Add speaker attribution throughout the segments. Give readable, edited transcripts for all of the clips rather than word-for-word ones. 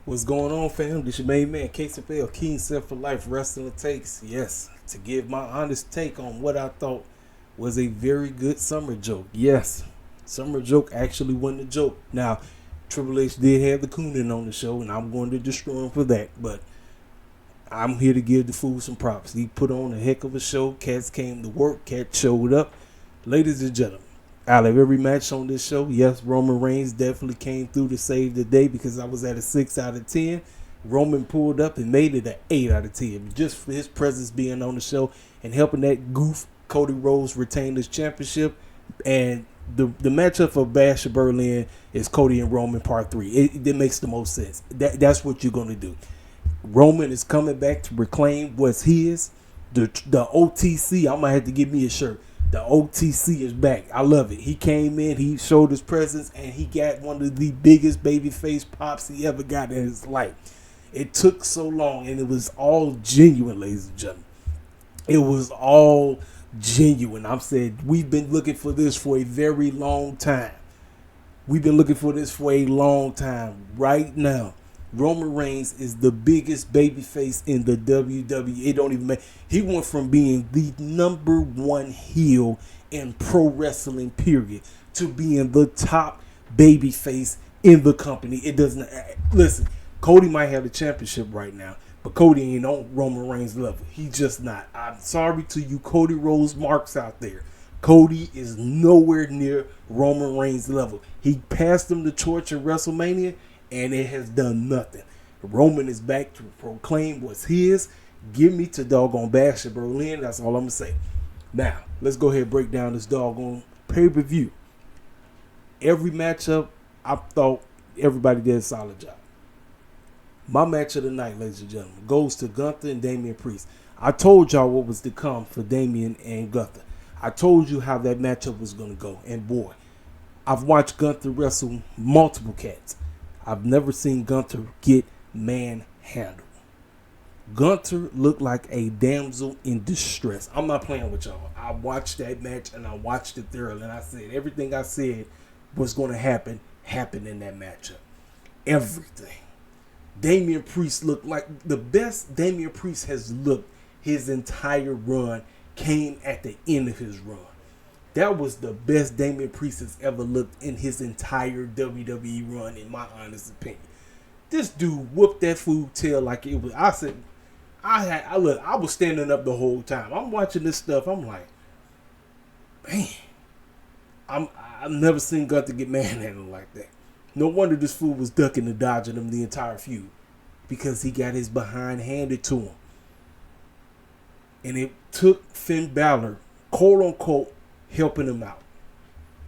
Speaker 1: What's going on, fam? This your main man, Cmpunk, Keen Set for Life Wrestling Takes. Yes, to give my honest take on what I thought was a very good summer joke. Yes, summer joke actually won the joke. Now, Triple H did have the Coonan on the show, and I'm going to destroy him for that. But I'm here to give the fool some props. He put on a heck of a show. Cats came to work. Cats showed up. Ladies and gentlemen, out of every match on this show, yes, Roman Reigns definitely came through to save the day because I was at a 6 out of 10. Roman pulled up and made it an 8 out of 10 just for his presence being on the show and helping that goof Cody Rhodes retain his championship. And the matchup for Bash of Berlin is Cody and Roman part 3. It makes the most sense. That's what you're going to do. Roman is coming back to reclaim what's his. The OTC, I'm going to have to give me a shirt. The OTC is back. I love it. He came in, he showed his presence, and he got one of the biggest babyface pops he ever got in his life. It took so long, and it was all genuine, ladies and gentlemen. It was all genuine. I'm saying we've been looking for this for a very long time. We've been looking for this for a long time. Right now, Roman Reigns is the biggest babyface in the WWE. It don't even matter. He went from being the number one heel in pro wrestling, period, to being the top babyface in the company. It doesn't. Listen, Cody might have the championship right now, but Cody ain't on Roman Reigns' level. He just not. I'm sorry to you Cody Rhodes marks out there. Cody is nowhere near Roman Reigns' level. He passed him the torch at WrestleMania, and it has done nothing. Roman is back to proclaim what's his. Give me to doggone Bash of Berlin. That's all I'm going to say. Now, let's go ahead and break down this doggone pay-per-view. Every matchup, I thought everybody did a solid job. My match of the night, ladies and gentlemen, goes to Gunther and Damian Priest. I told y'all what was to come for Damian and Gunther. I told you how that matchup was going to go. And boy, I've watched Gunther wrestle multiple cats. I've never seen Gunther get manhandled. Gunther looked like a damsel in distress. I'm not playing with y'all. I watched that match and I watched it thoroughly. And I said everything I said was going to happen in that matchup. Everything. Damian Priest looked like the best Damian Priest has looked his entire run came at the end of his run. That was the best Damian Priest has ever looked in his entire WWE run, in my honest opinion. This dude whooped that fool tail like it was. I said, I was standing up the whole time. I'm watching this stuff. I'm like, man, I've never seen Gunther get manhandled like that. No wonder this fool was ducking and dodging him the entire feud, because he got his behind handed to him. And it took Finn Balor, quote unquote, helping him out,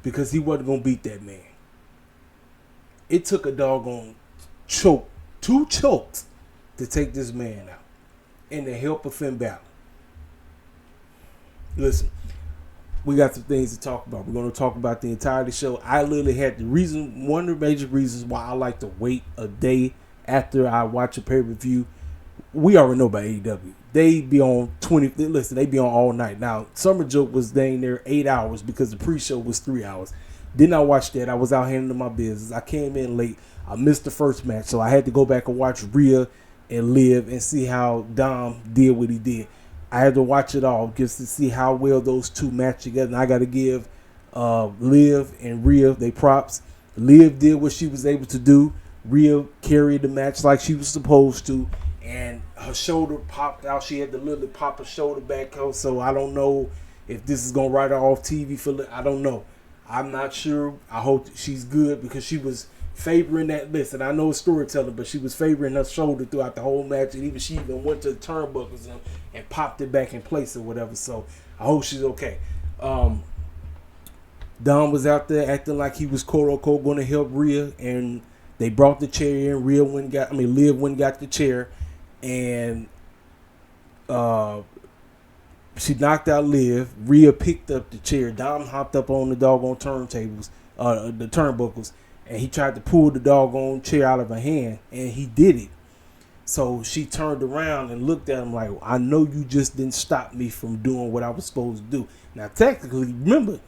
Speaker 1: because he wasn't going to beat that man. It took a doggone choke, 2 chokes, to take this man out, and the help of Finn Balor. Listen, we got some things to talk about. We're going to talk about the entire show. I literally had one of the major reasons why I like to wait a day after I watch a pay-per-view. We already know about AEW. They be on 20. Listen, they be on all night. Now, SummerJoke was dang near 8 hours because the pre-show was 3 hours. Did not watch that. I was out handling my business. I came in late. I missed the first match, so I had to go back and watch Rhea and Liv and see how Dom did what he did. I had to watch it all just to see how well those two match together. And I got to give Liv and Rhea they props. Liv did what she was able to do. Rhea carried the match like she was supposed to. And her shoulder popped out. She had to literally pop her shoulder back out. So I don't know if this is going to write her off TV for I don't know. I'm not sure. I hope she's good, because she was favoring that. Listen, I know it's storytelling, but she was favoring her shoulder throughout the whole match. And she even went to the turnbuckles and popped it back in place or whatever. So I hope she's okay. Dom was out there acting like he was quote unquote going to help Rhea. And they brought the chair in. Liv went and got the chair. And she knocked out Liv. Rhea picked up the chair. Dom hopped up on the doggone turntables, the turnbuckles, and he tried to pull the doggone chair out of her hand, and he did it. So she turned around and looked at him like, I know you just didn't stop me from doing what I was supposed to do. Now, technically, remember,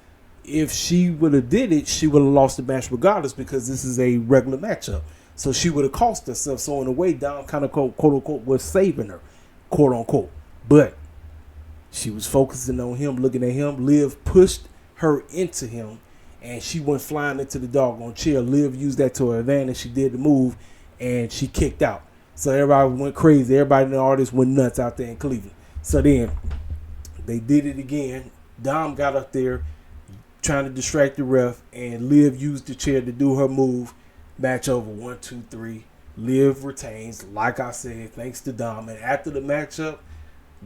Speaker 1: if she would have did it, she would have lost the match regardless, because this is a regular matchup. So she would have cost herself. So in a way, Dom kind of quote unquote was saving her, quote unquote. But she was focusing on him, looking at him. Liv pushed her into him, and she went flying into the doggone chair. Liv used that to her advantage. She did the move, and she kicked out. So everybody went crazy. Everybody in the audience went nuts out there in Cleveland. So then they did it again. Dom got up there trying to distract the ref, and Liv used the chair to do her move. Match over 1, 2, 3. Liv retains, like I said, thanks to Dom. And after the matchup,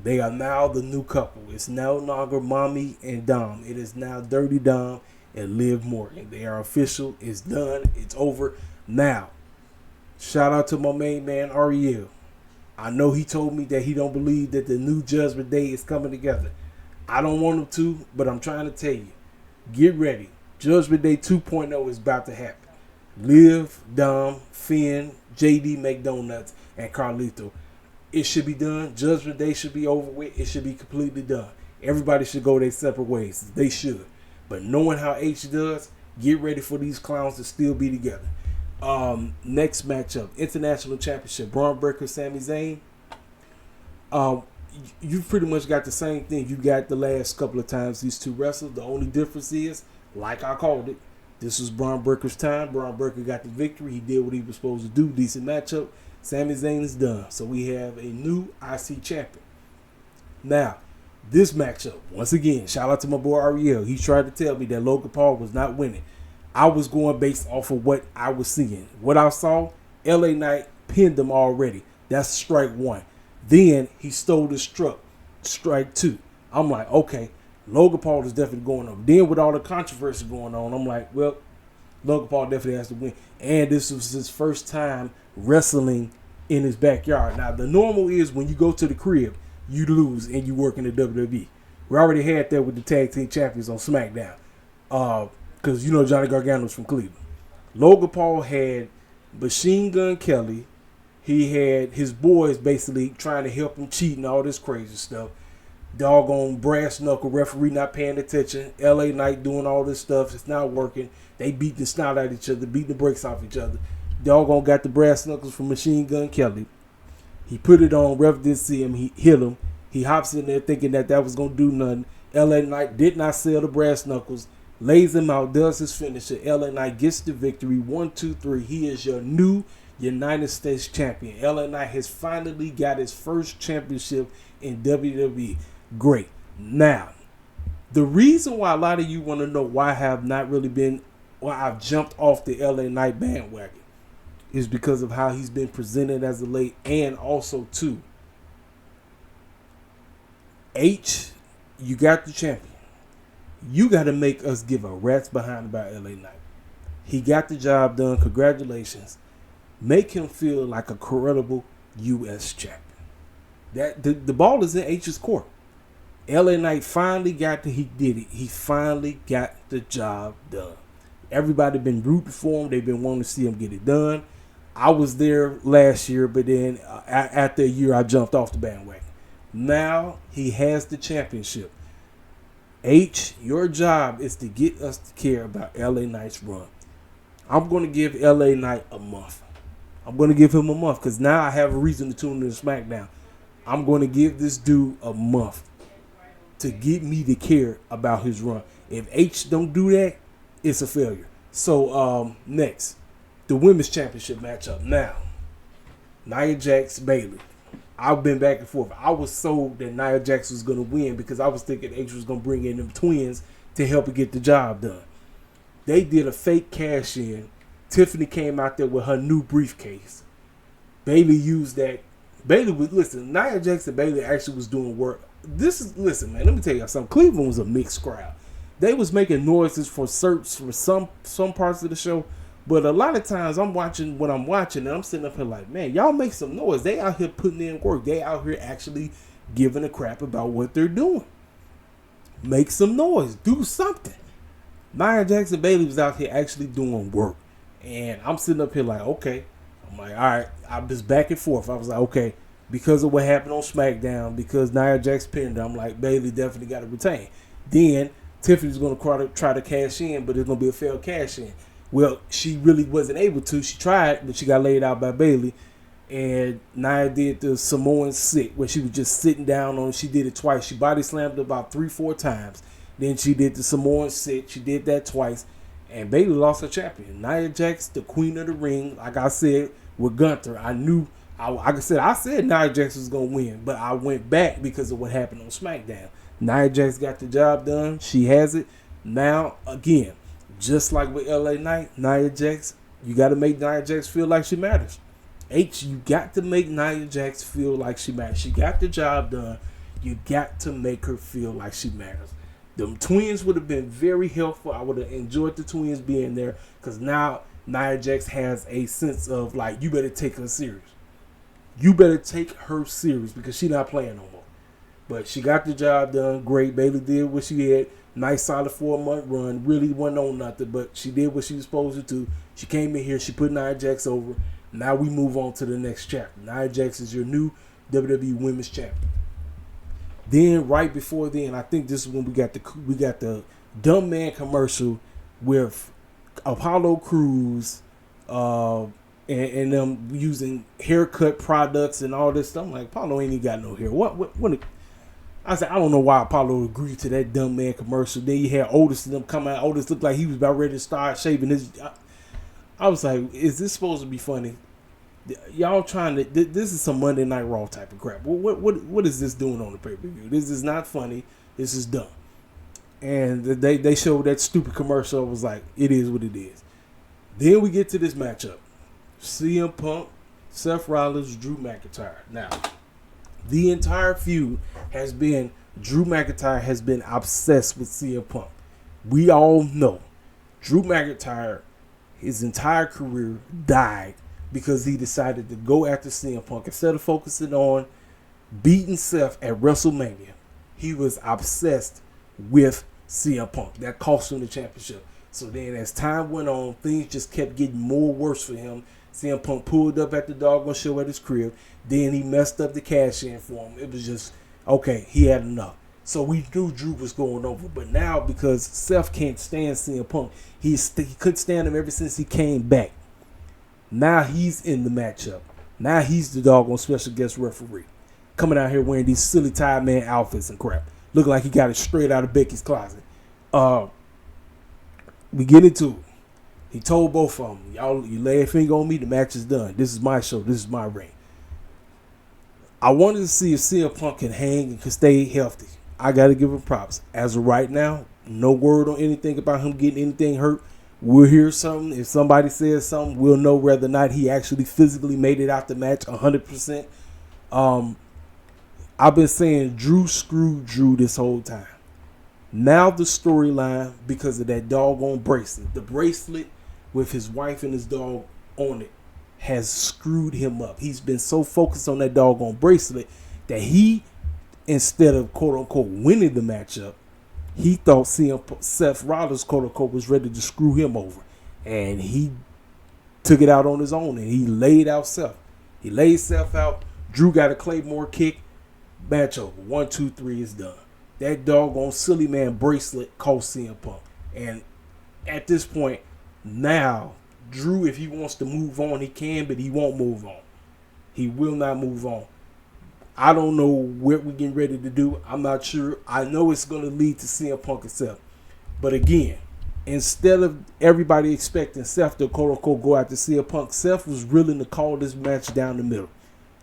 Speaker 1: they are now the new couple. It's no longer Mommy and Dom. It is now Dirty Dom and Liv Morgan. They are official. It's done. It's over. Now, shout out to my main man, Ariel. I know he told me that he don't believe that the new Judgment Day is coming together. I don't want him to, but I'm trying to tell you. Get ready. Judgment Day 2.0 is about to happen. Liv, Dom, Finn, JD McDonuts, and Carlito. It should be done. Judgment Day should be over with. It should be completely done. Everybody should go their separate ways. They should. But knowing how H does, get ready for these clowns to still be together. Next matchup, International Championship, Braun Breaker, Sami Zayn. You pretty much got the same thing you got the last couple of times these two wrestled. The only difference is, like I called it, this was Braun Breaker's time. Braun Breaker got the victory. He did what he was supposed to do. Decent matchup. Sami Zayn is done. So we have a new IC champion. Now, this matchup, once again, shout out to my boy Ariel. He tried to tell me that Logan Paul was not winning. I was going based off of what I was seeing. What I saw, LA Knight pinned him already. That's strike 1. Then he stole the strike 2. I'm like, okay, Logan Paul is definitely going over. Then with all the controversy going on, I'm like, well, Logan Paul definitely has to win. And this was his first time wrestling in his backyard. Now, the normal is when you go to the crib, you lose and you work in the WWE. We already had that with the tag team champions on SmackDown. Because you know Johnny Gargano's from Cleveland. Logan Paul had Machine Gun Kelly. He had his boys basically trying to help him cheat and all this crazy stuff. Doggone brass knuckle referee not paying attention. LA Knight doing all this stuff. It's not working. They beat the snot out of each other, beat the brakes off each other. Doggone got the brass knuckles from Machine Gun Kelly. He put it on. Ref didn't see him. He hit him. He hops in there thinking that was going to do nothing. LA Knight did not sell the brass knuckles. Lays him out. Does his finisher. LA Knight gets the victory. 1, 2, 3. He is your new United States champion. LA Knight has finally got his first championship in WWE. Great. Now, the reason why a lot of you want to know why I have not really been, why I've jumped off the LA Knight bandwagon, is because of how he's been presented as of late, and also too, H, you got the champion. You got to make us give a rat's behind about LA Knight. He got the job done. Congratulations. Make him feel like a credible U.S. champion. That the ball is in H's court. LA Knight finally he did it. He finally got the job done. Everybody been rooting for him. They've been wanting to see him get it done. I was there last year, but then after a year, I jumped off the bandwagon. Now he has the championship. H, your job is to get us to care about LA Knight's run. I'm going to give LA Knight a month. I'm going to give him a month because now I have a reason to tune into SmackDown. I'm going to give this dude a month to get me to care about his run. If H don't do that, it's a failure. So next, the women's championship matchup. Now, Nia Jax, Bayley. I've been back and forth. I was sold that Nia Jax was going to win because I was thinking H was going to bring in them twins to help her get the job done. They did a fake cash in. Tiffany came out there with her new briefcase. Bayley used that. Bayley was, listen, Nia Jax and Bayley actually was doing work. Listen, man, let me tell you something. Cleveland was a mixed crowd. They was making noises for some parts of the show, but a lot of times I'm watching what I'm watching and I'm sitting up here like, man, y'all make some noise. They out here putting in work. They out here actually giving a crap about what they're doing. Make some noise. Do something. Nia Jax and Bayley was out here actually doing work. And I'm sitting up here like, okay. I'm like, all right. I'm just back and forth. I was like, okay. Because of what happened on SmackDown, because Nia Jax pinned her, I'm like, Bayley definitely got to retain. Then Tiffany's going to try to cash in, but it's going to be a failed cash in. Well, she really wasn't able to. She tried, but she got laid out by Bayley. And Nia did the Samoan sit where she was just sitting down on it. She did it twice. She body slammed about 3-4 times. Then she did the Samoan sit. She did that twice. And Bayley lost her champion. Nia Jax, the queen of the ring. Like I said with Gunther, I said Nia Jax was going to win. But I went back because of what happened on SmackDown. Nia Jax got the job done. She has it. Now, again, just like with LA Knight, Nia Jax, you got to make Nia Jax feel like she matters. You got to make Nia Jax feel like she matters. She got the job done. You got to make her feel like she matters. The twins would have been very helpful. I would have enjoyed the twins being there because now Nia Jax has a sense of like, you better take her serious. You better take her serious because she's not playing no more. But she got the job done. Great. Bayley did what she had. Nice solid 4-month run. Really wasn't on nothing, but she did what she was supposed to do. She came in here. She put Nia Jax over. Now we move on to the next chapter. Nia Jax is your new WWE Women's Champion. Then right before then, I think this is when we got the dumb man commercial with Apollo Crews and them using haircut products and all this stuff. I'm like, Apollo ain't even got no hair. What I said, I don't know why Apollo agreed to that dumb man commercial. Then you had Otis and them come out. Otis looked like he was about ready to start shaving his. I was like, is this supposed to be funny? Y'all trying to? This is some Monday Night Raw type of crap. What is this doing on the pay-per-view? This is not funny. This is dumb. And they showed that stupid commercial. I was like, it is what it is. Then we get to this matchup: CM Punk, Seth Rollins, Drew McIntyre. Now, the entire feud has been Drew McIntyre has been obsessed with CM Punk. We all know Drew McIntyre, his entire career died because he decided to go after CM Punk. Instead of focusing on beating Seth at WrestleMania, he was obsessed with CM Punk. That cost him the championship. So then as time went on, things just kept getting more worse for him. CM Punk pulled up at the doggone show at his crib. Then he messed up the cash in for him. It was just, okay, he had enough. So we knew Drew was going over. But now, because Seth can't stand CM Punk, he couldn't stand him ever since he came back. Now he's in the matchup. Now he's the doggone special guest referee. Coming out here wearing these silly tie man outfits and crap. Looking like he got it straight out of Becky's closet. We get into it. He told both of them, y'all, you lay a finger on me, the match is done. This is my show. This is my ring. I wanted to see if CM Punk can hang and can stay healthy. I got to give him props. As of right now, no word on anything about him getting anything hurt. We'll hear something. If somebody says something, we'll know whether or not he actually physically made it out the match 100%. I've been saying Drew screwed Drew this whole time. Now the storyline, because of that doggone bracelet, the bracelet with his wife and his dog on it, has screwed him up. He's been so focused on that doggone bracelet that he, instead of quote-unquote winning the matchup, he thought Seth Rollins, quote-unquote, was ready to screw him over. And he took it out on his own, and he laid out Seth. He laid Seth out. Drew got a Claymore kick. Match over. 1, 2, 3 is done. That doggone silly man bracelet cost CM Punk. And at this point, now, Drew, if he wants to move on, he can, but he won't move on. He will not move on. I don't know what we're getting ready to do. I'm not sure. I know it's going to lead to CM Punk itself. But again, instead of everybody expecting Seth to quote-unquote go after CM Punk, Seth was willing to call this match down the middle.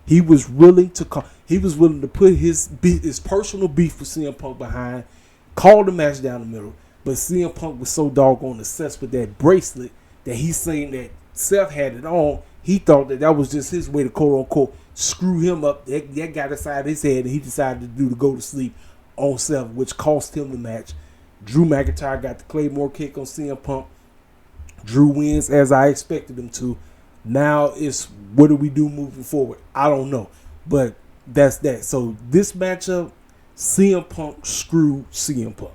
Speaker 1: He was willing to put his personal beef with CM Punk behind, call the match down the middle. But CM Punk was so doggone obsessed with that bracelet that he's saying that Seth had it on. He thought that was just his way to quote-unquote screw him up. That got inside his head, and he decided to do the go to sleep on Seth, which cost him the match. Drew McIntyre got the Claymore kick on CM Punk. Drew wins as I expected him to. Now it's what do we do moving forward? I don't know. But that's that. So this matchup, CM Punk screwed CM Punk.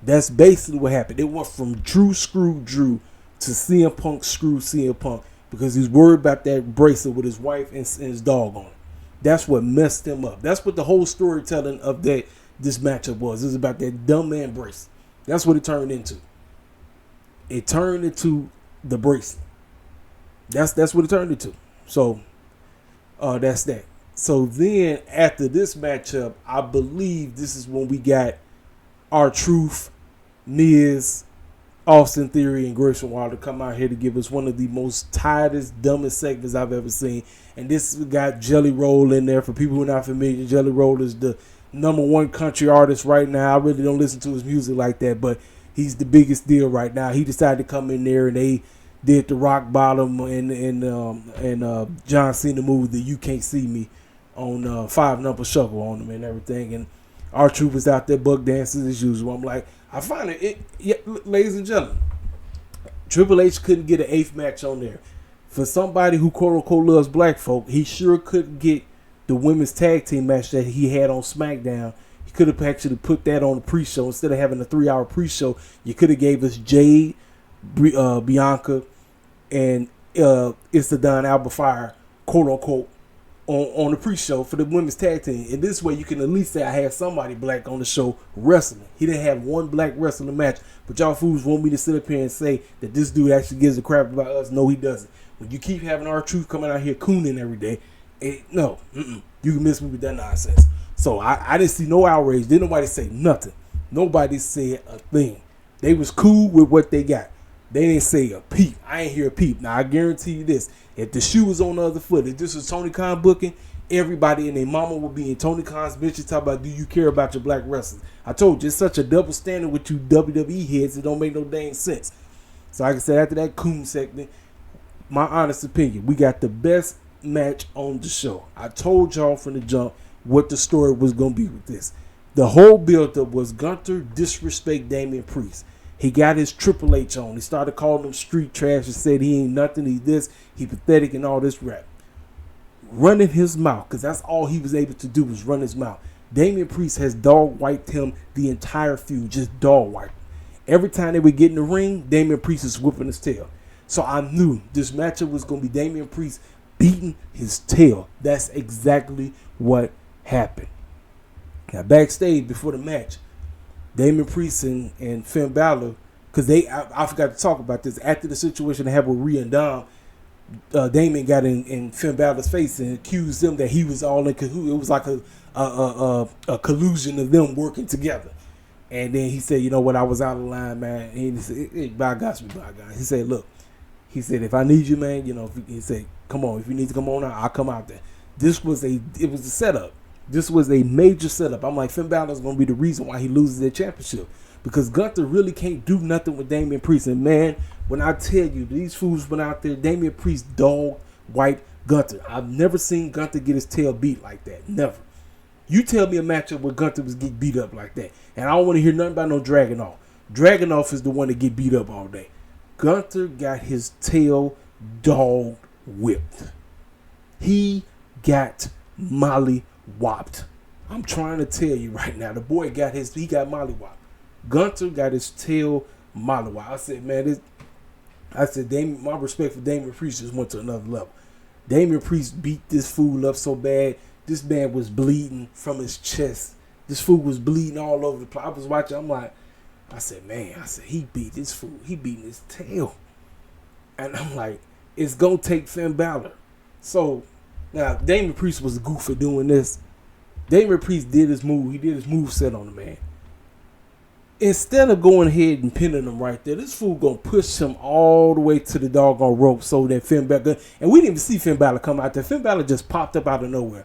Speaker 1: That's basically what happened. It went from Drew screwed Drew to CM Punk screwed CM Punk because he's worried about that bracelet with his wife and his dog on it. That's what messed him up. That's what the whole storytelling of this matchup was. It was about that dumb man bracelet. That's what it turned into. It turned into the bracelet. That's what it turned into. So that's that. So then after this matchup, I believe this is when we got R-Truth, Miz, Austin Theory, and Grayson Waller come out here to give us one of the most tiredest, dumbest segments I've ever seen. And this got Jelly Roll in there. For people who are not familiar, Jelly Roll is the #1 country artist right now. I really don't listen to his music like that, but he's the biggest deal right now. He decided to come in there, and they did the rock bottom and John Cena move, the You Can't See Me, on 5 number shuffle on him and everything. And R-Truth was out there buck dancing as usual. I'm like, I find ladies and gentlemen, Triple H couldn't get an 8th match on there. For somebody who quote unquote loves black folk, he sure couldn't get the women's tag team match that he had on SmackDown. He could have actually put that on the pre-show instead of having a 3-hour pre-show. You could have gave us Jade, Bianca, and It's the Don Alba Fire, quote unquote, on the pre-show for the women's tag team. And this way you can at least say I had somebody black on the show wrestling. He didn't have one black wrestling match, but y'all fools want me to sit up here and say that this dude actually gives a crap about us. No, he doesn't. When you keep having R-Truth coming out here cooning every day, you can miss me with that nonsense. So I didn't see no outrage. Didn't nobody say nothing. Nobody said a thing. They was cool with what they got. They didn't say a peep. I ain't hear a peep. Now, I guarantee you this. If the shoe was on the other foot, if this was Tony Khan booking, everybody and their mama would be in Tony Khan's bitches talking about, do you care about your black wrestlers? I told you, it's such a double standard with you WWE heads. It don't make no dang sense. So, like I said, after that coon segment, my honest opinion, we got the best match on the show. I told y'all from the jump what the story was going to be with this. The whole build-up was Gunther disrespect Damian Priest. He got his Triple H on. He started calling him street trash and said he ain't nothing, he this, he pathetic and all this rap. Running his mouth, because that's all he was able to do was run his mouth. Damian Priest has dog-wiped him the entire feud, just dog-wiped. Every time they would get in the ring, Damian Priest is whipping his tail. So I knew this matchup was going to be Damian Priest beating his tail. That's exactly what happened. Now, backstage before the match, Damian Priest and Finn Balor, because I forgot to talk about this. After the situation they had with Rhea and Dom, Damian got in Finn Balor's face and accused them that he was all in cahoots. It was like a collusion of them working together. And then he said, you know what, I was out of line, man. And he said, hey, bygones be bygones. He said, look, he said, if I need you, man, he said, come on, if you need to come on out, I'll come out there. It was a setup. This was a major setup. I'm like, Finn Balor's going to be the reason why he loses the championship. Because Gunther really can't do nothing with Damian Priest. And, man, when I tell you, these fools went out there, Damian Priest dog-wiped Gunther. I've never seen Gunther get his tail beat like that. Never. You tell me a matchup where Gunther was getting beat up like that. And I don't want to hear nothing about no Dragunov. Dragunov is the one that get beat up all day. Gunther got his tail dog-whipped. He got molly-whopped. I'm trying to tell you right now, the boy got molly-whopped. Gunther got his tail molly-whopped. I said, man, my respect for Damian Priest just went to another level. Damian Priest beat this fool up so bad, this man was bleeding from his chest. This fool was bleeding all over the place. I was watching, I said, he beat this fool. He beating his tail. And I'm like, it's going to take Finn Balor. So, now, Damian Priest was a goof for doing this. Damian Priest did his move. He did his move set on the man. Instead of going ahead and pinning him right there, this fool going to push him all the way to the doggone rope so that Finn Balor, and we didn't even see Finn Balor come out there. Finn Balor just popped up out of nowhere.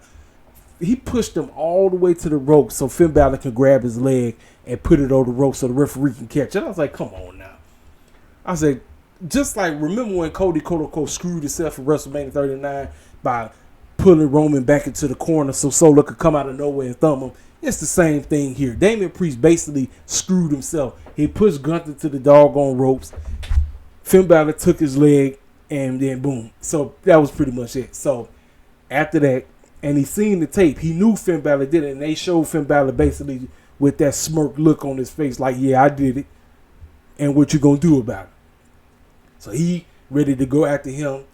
Speaker 1: He pushed him all the way to the rope so Finn Balor can grab his leg and put it on the rope so the referee can catch it. I was like, come on now. I said, just like, remember when Cody, quote unquote, screwed himself for WrestleMania 39 by pulling Roman back into the corner so Solo could come out of nowhere and thumb him? It's the same thing here. Damian Priest basically screwed himself. He pushed Gunther to the doggone ropes. Finn Balor took his leg, and then boom. So that was pretty much it. So after that, and he seen the tape, he knew Finn Balor did it, and they showed Finn Balor basically with that smirk look on his face like, yeah, I did it, and what you gonna do about it? So he ready to go after him.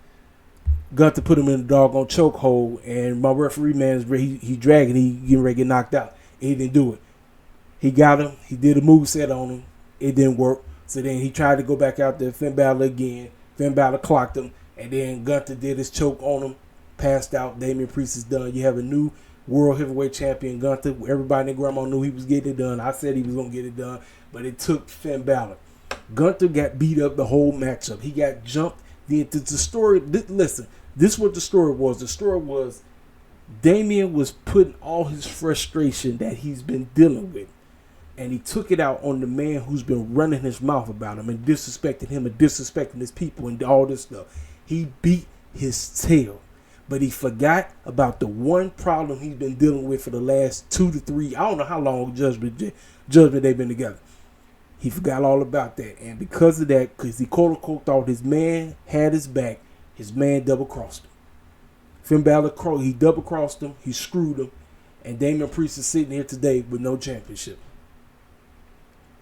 Speaker 1: Gunther put him in the doggone chokehold, and my referee man is he dragging, he getting ready to get knocked out. He didn't do it. He got him. He did a move set on him. It didn't work. So then he tried to go back out there, Finn Balor again. Finn Balor clocked him, and then Gunther did his choke on him, passed out. Damian Priest is done. You have a new World Heavyweight Champion, Gunther. Everybody and Grandma knew he was getting it done. I said he was going to get it done, but it took Finn Balor. Gunther got beat up the whole matchup. He got jumped. The story, listen, this is what the story was. The story was Damian was putting all his frustration that he's been dealing with, and he took it out on the man who's been running his mouth about him and disrespecting him and disrespecting his people and all this stuff. He beat his tail, but he forgot about the one problem he's been dealing with for the last 2 to 3, I don't know how long judgment they've been together. He forgot all about that, and because of that, because he quote-unquote thought his man had his back, his man double-crossed him. Finn Balor, he double-crossed him, he screwed him, and Damian Priest is sitting here today with no championship.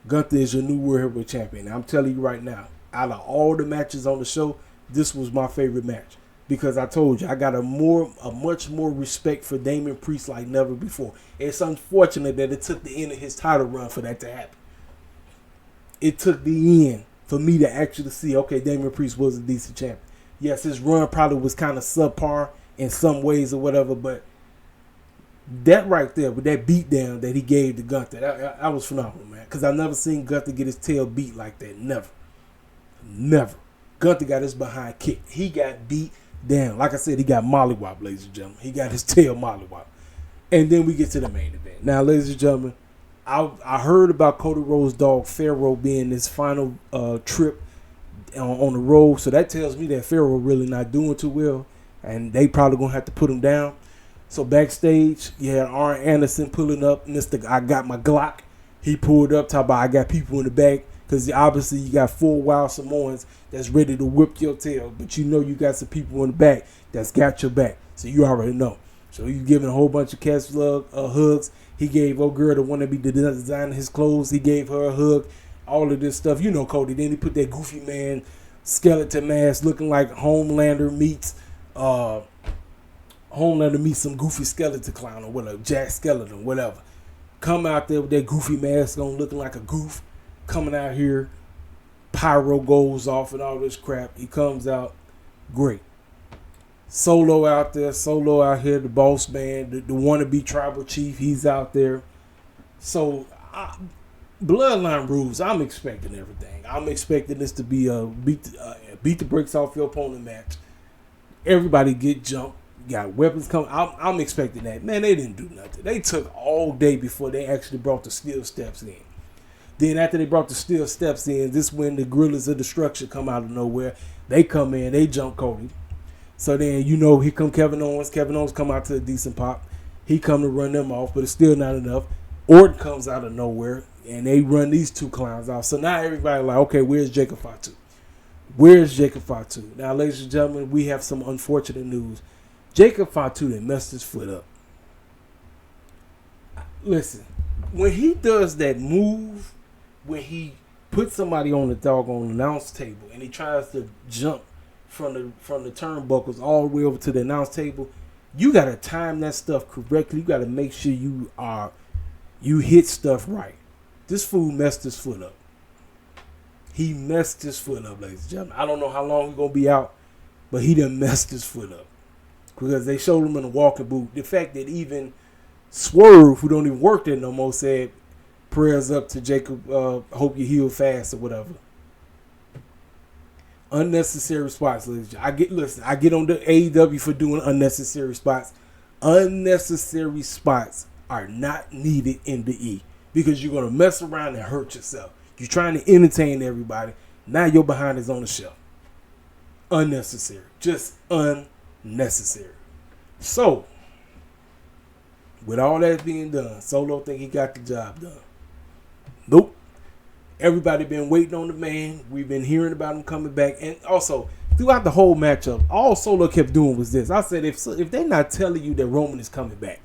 Speaker 1: Gunther is your new World Heavyweight Champion. I'm telling you right now, out of all the matches on the show, this was my favorite match. Because I told you, I got a much more respect for Damian Priest like never before. It's unfortunate that it took the end of his title run for that to happen. It took the end for me to actually see, okay, Damian Priest was a decent champion. Yes, his run probably was kind of subpar in some ways or whatever, but that right there, with that beatdown that he gave to Gunther, that was phenomenal, man. Because I've never seen Gunther get his tail beat like that. Never. Gunther got his behind kicked. He got beat down. Like I said, he got mollywopped, ladies and gentlemen. He got his tail mollywopped. And then we get to the main event. Now, ladies and gentlemen, I heard about Cody Rhodes' dog Pharaoh being his final trip on the road. So that tells me that Pharaoh really not doing too well. And they probably going to have to put him down. So backstage, you had Arn Anderson pulling up. Mr. I got my Glock. He pulled up, talking about I got people in the back. Because obviously you got 4 Wild Samoans that's ready to whip your tail. But you know you got some people in the back that's got your back. So you already know. So you giving a whole bunch of cats hugs. He gave old girl the one that be designing his clothes. He gave her a hug. All of this stuff. You know Cody. Then he put that goofy man skeleton mask looking like Homelander meets some goofy skeleton clown or whatever. Jack Skeleton, whatever. Come out there with that goofy mask on looking like a goof. Coming out here. Pyro goes off and all this crap. He comes out. Great. Solo out there. Solo out here. The boss man. The wannabe tribal chief. He's out there. So, Bloodline rules. I'm expecting everything. I'm expecting this to be a beat the brakes off your opponent match. Everybody get jumped. Got weapons coming. I'm expecting that. Man, they didn't do nothing. They took all day before they actually brought the steel steps in. Then after they brought the steel steps in, this when the Gorillas of Destruction come out of nowhere. They come in. They jump Cody. So then, you know, here come Kevin Owens. Kevin Owens come out to a decent pop. He come to run them off, but it's still not enough. Orton comes out of nowhere, and they run these 2 clowns off. So now everybody like, okay, where's Jacob Fatu? Where's Jacob Fatu? Now, ladies and gentlemen, we have some unfortunate news. Jacob Fatu done messed his foot up. Listen, when he does that move, when he puts somebody on the doggone announce table and he tries to jump from the turnbuckles all the way over to the announce table, you got to time that stuff correctly. You got to make sure you hit stuff right. This fool messed his foot up. He messed his foot up, ladies and gentlemen. I don't know how long he's going to be out, but he done messed his foot up. Because they showed him in a walking boot. The fact that even Swerve, who don't even work there no more, said, prayers up to Jacob, hope you heal fast or whatever. Unnecessary spots, ladies. I get on the AEW for doing unnecessary spots. Unnecessary spots are not needed in the E. Because you're going to mess around and hurt yourself. You're trying to entertain everybody. Now your behind is on the shelf. Unnecessary. Just unnecessary. So, with all that being done, Solo think he got the job done. Nope. Everybody been waiting on the man. We've been hearing about him coming back. And also, throughout the whole matchup, all Solo kept doing was this. I said, if they're not telling you that Roman is coming back,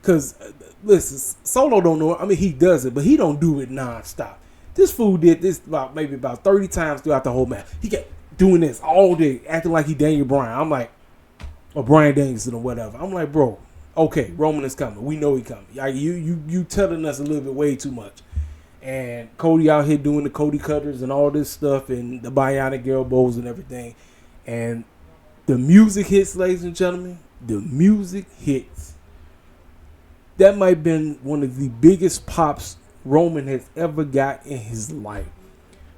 Speaker 1: because, listen, Solo don't know. I mean, he does it, but he don't do it nonstop. This fool did this maybe about 30 times throughout the whole match. He kept doing this all day, acting like he Daniel Bryan. I'm like, or Bryan Danielson or whatever. I'm like, bro, okay, Roman is coming. We know he coming. You telling us a little bit way too much. And Cody out here doing the Cody cutters and all this stuff and the bionic elbows and everything. And the music hits, ladies and gentlemen. The music hits. That might have been one of the biggest pops Roman has ever got in his life.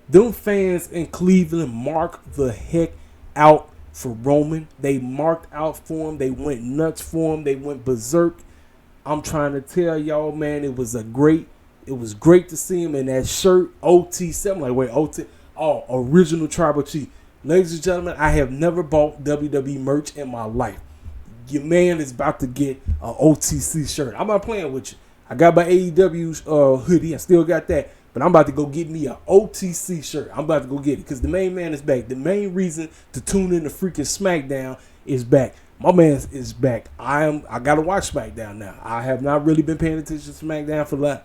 Speaker 1: Them fans in Cleveland marked the heck out for Roman. They marked out for him. They went nuts for him. They went berserk. I'm trying to tell y'all, man, it was great to see him in that shirt, OT7. I'm like, wait, OT? Oh, original Tribal Chief. Ladies and gentlemen, I have never bought WWE merch in my life. Your man is about to get an OTC shirt. I'm not playing with you. I got my AEW's hoodie. I still got that. But I'm about to go get me an OTC shirt. I'm about to go get it because the main man is back. The main reason to tune in to freaking SmackDown is back. My man is back. I gotta watch SmackDown now. I have not really been paying attention to SmackDown for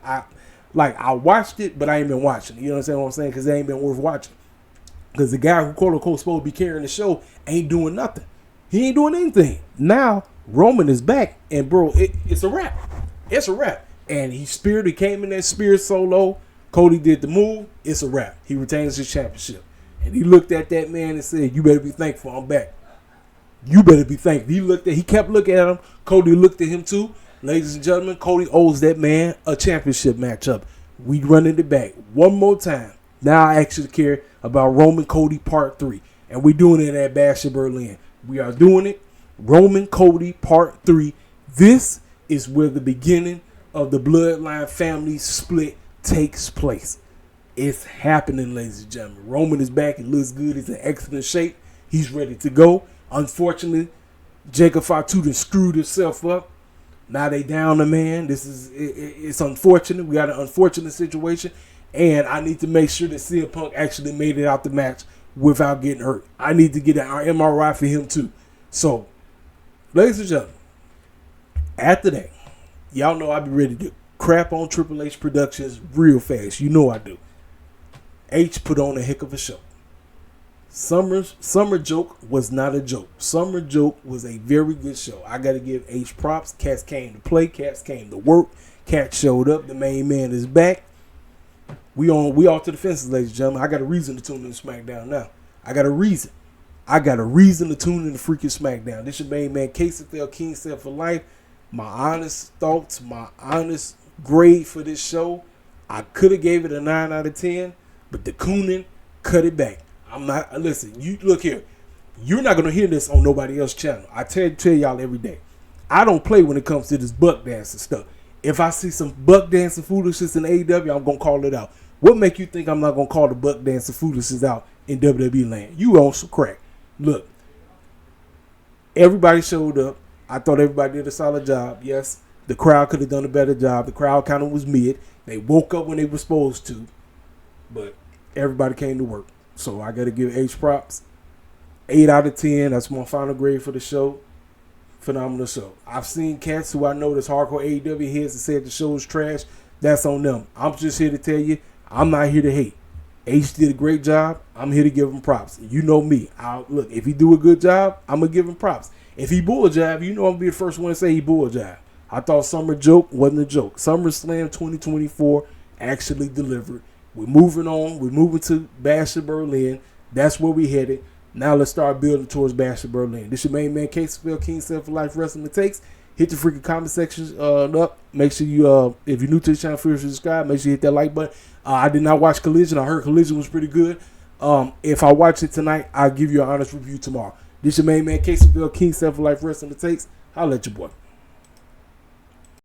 Speaker 1: I watched it, but I ain't been watching it. You know what I'm saying? Because it ain't been worth watching. Because the guy who quote unquote supposed to be carrying the show ain't doing nothing. He ain't doing anything. Now Roman is back, and bro, it's a wrap. It's a wrap. And he came in that Spear solo. Cody did the move. It's a wrap. He retains his championship. And he looked at that man and said, "You better be thankful I'm back. You better be thankful." He kept looking at him. Cody looked at him too. Ladies and gentlemen, Cody owes that man a championship matchup. We running it back one more time. Now I actually care about Roman Cody Part 3. And we're doing it at Bash of Berlin. We are doing it. Roman Cody Part 3. This is where the beginning of the Bloodline family split takes place. It's happening, ladies and gentlemen. Roman is back. He looks good. He's in excellent shape. He's ready to go. Unfortunately, Jacob Fatu done screwed himself up. Now they down the man. It's unfortunate. We got an unfortunate situation. And I need to make sure that Cmpunk actually made it out the match without getting hurt. I need to get an MRI for him too. So, ladies and gentlemen, after that, y'all know I be ready to crap on Triple H Productions real fast. You know I do. H put on a heck of a show. SummerJoke was not a joke. SummerJoke was a very good show. I got to give H props. Cats came to play. Cats came to work. Cats showed up. The main man is back. We all to the fences, ladies and gentlemen. I got a reason to tune in to SmackDown now. I got a reason to tune in to freaking SmackDown. This your main man, KCFL, King Self for Life. My honest thoughts, my honest grade for this show. I could have gave it a 9 out of 10, but the Coonan cut it back. I'm not, listen, you look here. You're not going to hear this on nobody else's channel. I tell y'all every day. I don't play when it comes to this buck dancing stuff. If I see some buck dancing foolishness in AEW, I'm going to call it out. What make you think I'm not going to call the buck dancing foolishness out in WWE land? You on some crack. Look, everybody showed up. I thought everybody did a solid job. Yes, the crowd could have done a better job. The crowd kind of was mid. They woke up when they were supposed to, but everybody came to work. So I got to give H props. 8 out of 10. That's my final grade for the show. Phenomenal show. I've seen cats who I know that's hardcore AEW heads that said the show is trash. That's on them. I'm just here to tell you, I'm not here to hate. H did a great job. I'm here to give him props. You know me. Look, if he do a good job, I'm going to give him props. If he bull a job, you know I'm going to be the first one to say he bull a job. I thought SummerJoke wasn't a joke. SummerSlam 2024 actually delivered. We're moving on. We're moving to Bash of Berlin. That's where we headed. Now let's start building towards Bash of Berlin. This your main man, KCFL, King Self for Life Wrestling It Takes. Hit the freaking comment section up. Make sure you, if you're new to the channel, feel free to subscribe. Make sure you hit that like button. I did not watch Collision. I heard Collision was pretty good. If I watch it tonight, I'll give you an honest review tomorrow. This your main man, KCFL, King Self for Life Wrestling It Takes. Holla at your boy.